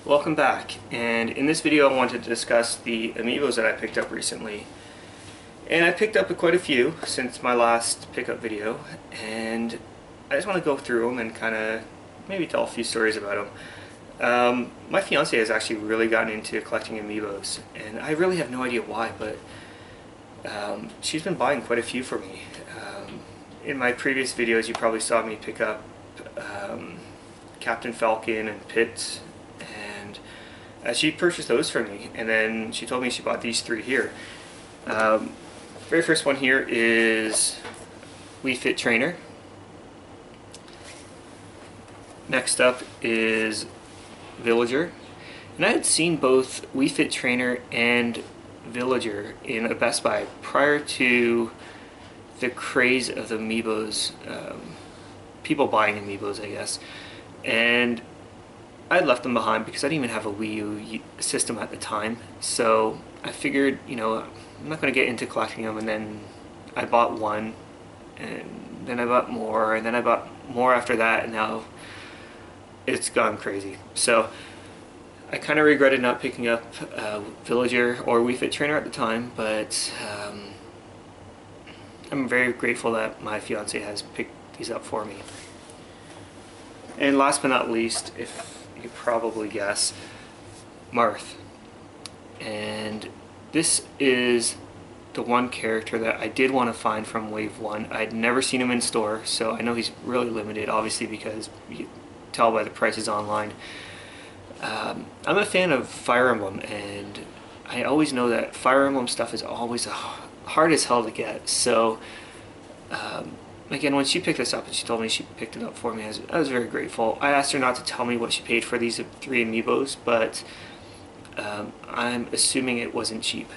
Welcome back, and in this video I wanted to discuss the Amiibos that I picked up recently. And I picked up quite a few since my last pickup video, and I just want to go through them and kind of maybe tell a few stories about them. My fiance has actually really gotten into collecting Amiibos, and I really have no idea why, but she's been buying quite a few for me. In my previous videos you probably saw me pick up Captain Falcon and Pitt, and she purchased those for me, and then she told me she bought these three here. Very first one here is Wii Fit Trainer. Next up is Villager, and I had seen both Wii Fit Trainer and Villager in a Best Buy prior to the craze of the Amiibos, people buying Amiibos, I guess, and I left them behind because I didn't even have a Wii U system at the time, so I figured, you know, I'm not going to get into collecting them, and then I bought one, and then I bought more, and then I bought more after that, and now it's gone crazy. So I kind of regretted not picking up Villager or Wii Fit Trainer at the time, but I'm very grateful that my fiance has picked these up for me. And last but not least, if you could probably guess, Marth. And this is the one character that I did want to find from Wave 1. I'd never seen him in store, so I know he's really limited, obviously, because you can tell by the prices online. I'm a fan of Fire Emblem, and I always know that Fire Emblem stuff is always hard as hell to get. So again, when she picked this up and she told me she picked it up for me, I was very grateful. I asked her not to tell me what she paid for these three Amiibos, but I'm assuming it wasn't cheap.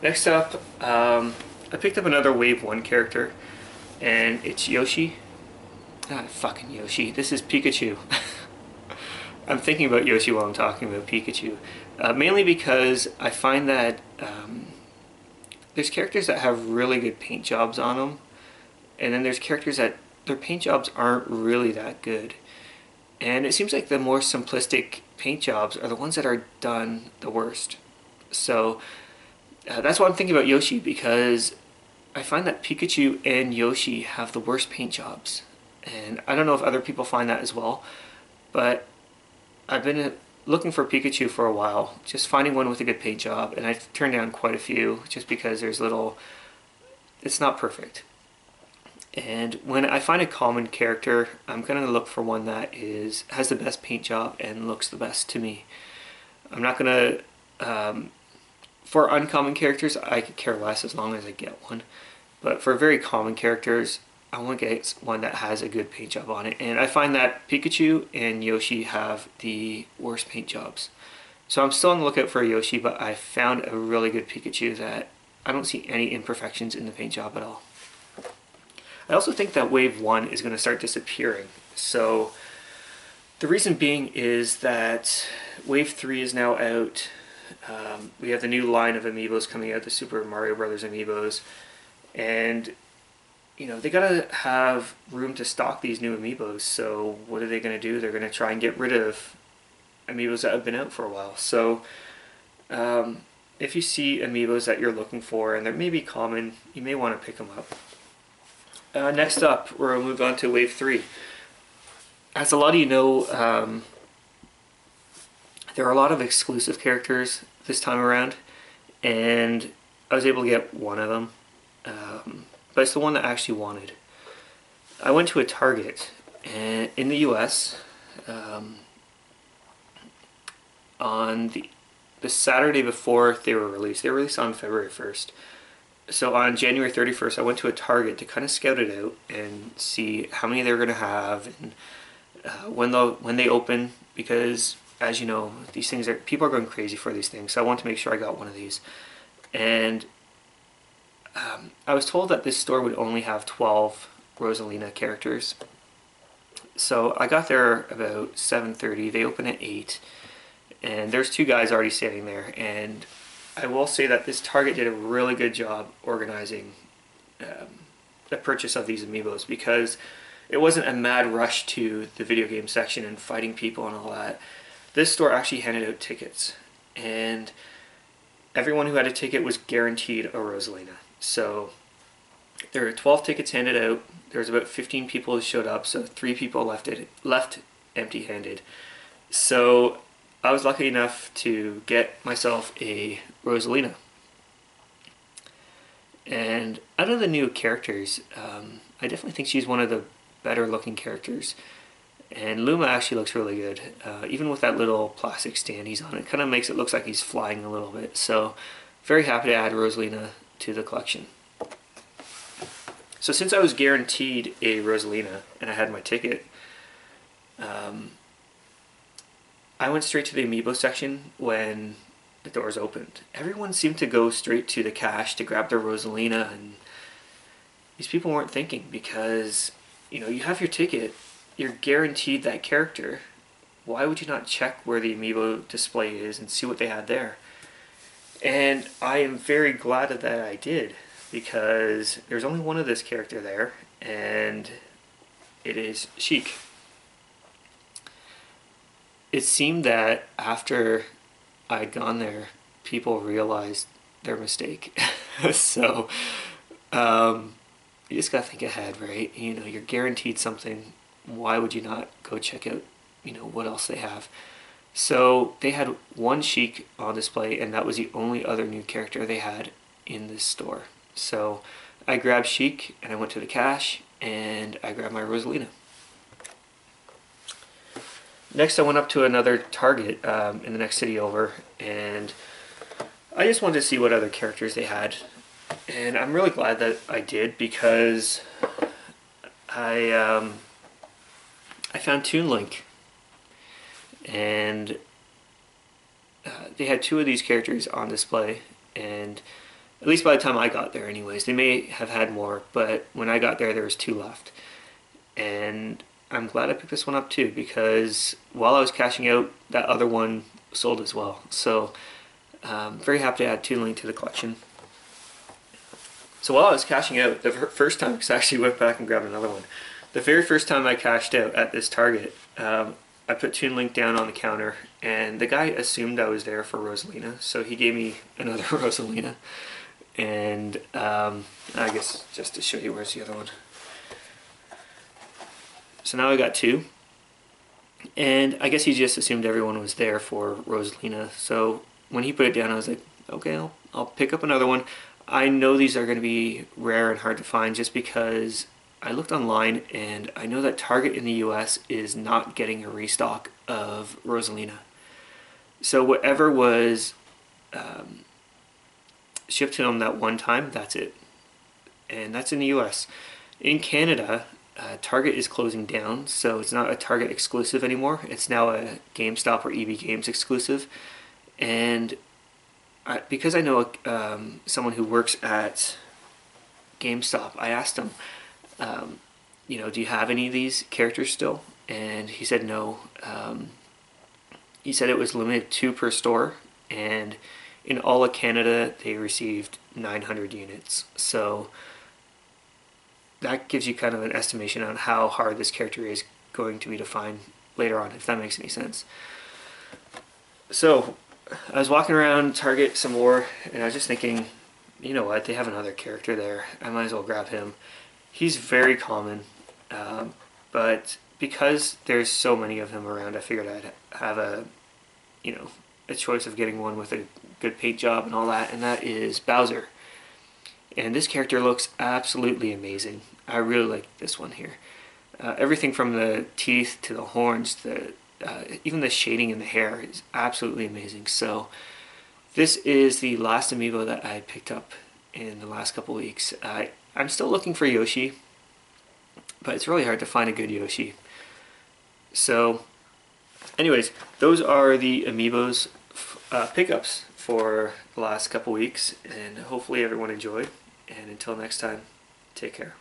Next up, I picked up another Wave 1 character, and it's Yoshi. Fucking Yoshi. This is Pikachu. I'm thinking about Yoshi while I'm talking about Pikachu. Mainly because I find that there's characters that have really good paint jobs on them, and then there's characters that their paint jobs aren't really that good. And it seems like the more simplistic paint jobs are the ones that are done the worst. So that's why I'm thinking about Yoshi, because I find that Pikachu and Yoshi have the worst paint jobs. And I don't know if other people find that as well, but I've been looking for Pikachu for a while, just finding one with a good paint job, and I've turned down quite a few just because there's it's not perfect. And when I find a common character, I'm going to look for one that has the best paint job and looks the best to me. I'm not going to, for uncommon characters, I could care less as long as I get one. But for very common characters, I want to get one that has a good paint job on it. And I find that Pikachu and Yoshi have the worst paint jobs. So I'm still on the lookout for a Yoshi, but I found a really good Pikachu that I don't see any imperfections in the paint job at all. I also think that Wave 1 is going to start disappearing. So the reason being is that Wave 3 is now out. We have the new line of Amiibos coming out, the Super Mario Brothers Amiibos. And you know, they gotta have room to stock these new Amiibos, so what are they gonna do? They're gonna try and get rid of Amiibos that have been out for a while. So if you see Amiibos that you're looking for and they're maybe common, you may want to pick them up. Next up, we'll move on to Wave 3. As a lot of you know, there are a lot of exclusive characters this time around, and I was able to get one of them. But it's the one that I actually wanted. I went to a Target in the US on the Saturday before they were released. They were released on February 1st. So on January 31st, I went to a Target to kind of scout it out and see how many they were going to have and when they open, because as you know, these things people are going crazy for these things. So I wanted to make sure I got one of these. And I was told that this store would only have 12 Rosalina characters. So I got there about 7:30. They open at 8. And there's two guys already standing there. And I will say that this Target did a really good job organizing the purchase of these Amiibos, because it wasn't a mad rush to the video game section and fighting people and all that. This store actually handed out tickets, and everyone who had a ticket was guaranteed a Rosalina. So there were 12 tickets handed out. There was about 15 people who showed up, so 3 people left empty-handed. So I was lucky enough to get myself a Rosalina. And out of the new characters, I definitely think she's one of the better looking characters. And Luma actually looks really good. Even with that little plastic stand he's on, it kind of makes it look like he's flying a little bit. So very happy to add Rosalina to the collection. So since I was guaranteed a Rosalina and I had my ticket, I went straight to the Amiibo section when the doors opened. Everyone seemed to go straight to the cash to grab their Rosalina, and these people weren't thinking, because you know, you have your ticket, you're guaranteed that character. Why would you not check where the Amiibo display is and see what they had there? And I am very glad that I did, because there's only one of this character there, and it is Sheik. It seemed that after I'd gone there, people realized their mistake. So you just gotta think ahead, right? You know, you're guaranteed something. Why would you not go check out, you know, what else they have? So they had one Sheik on display, and that was the only other new character they had in this store. So I grabbed Sheik and I went to the cash and I grabbed my Rosalina. Next I went up to another Target in the next city over, and I just wanted to see what other characters they had. And I'm really glad that I did, because I found Toon Link, and they had 2 of these characters on display, and at least by the time I got there anyways, they may have had more, but when I got there, there was 2 left. And I'm glad I picked this one up too, because while I was cashing out, that other one sold as well. So very happy to add Toon Link to the collection. So while I was cashing out, the first time, because I actually went back and grabbed another one, the very first time I cashed out at this Target, I put Toon Link down on the counter, and the guy assumed I was there for Rosalina, so he gave me another Rosalina. And I guess just to show you, where's the other one. So now I got 2, and I guess he just assumed everyone was there for Rosalina. So when he put it down, I was like, okay, I'll pick up another one. I know these are going to be rare and hard to find, just because I looked online and I know that Target in the US is not getting a restock of Rosalina. So whatever was shipped to them that one time, that's it. And that's in the US. In Canada, Target is closing down, so it's not a Target exclusive anymore. It's now a GameStop or EB Games exclusive. And because I know someone who works at GameStop, I asked him, you know, do you have any of these characters still? And he said no. He said it was limited 2 per store, and in all of Canada they received 900 units. So that gives you kind of an estimation on how hard this character is going to be to find later on, if that makes any sense. So I was walking around Target some more, and I was just thinking, you know what, they have another character there, I might as well grab him. He's very common, but because there's so many of him around, I figured I'd have a choice of getting one with a good paint job and all that, and that is Bowser. And this character looks absolutely amazing. I really like this one here. Everything from the teeth to the horns, even the shading in the hair is absolutely amazing. So this is the last Amiibo that I picked up in the last couple weeks. I'm still looking for Yoshi, but it's really hard to find a good Yoshi. So anyways, those are the Amiibos pickups for the last couple weeks, and hopefully everyone enjoyed. And until next time, take care.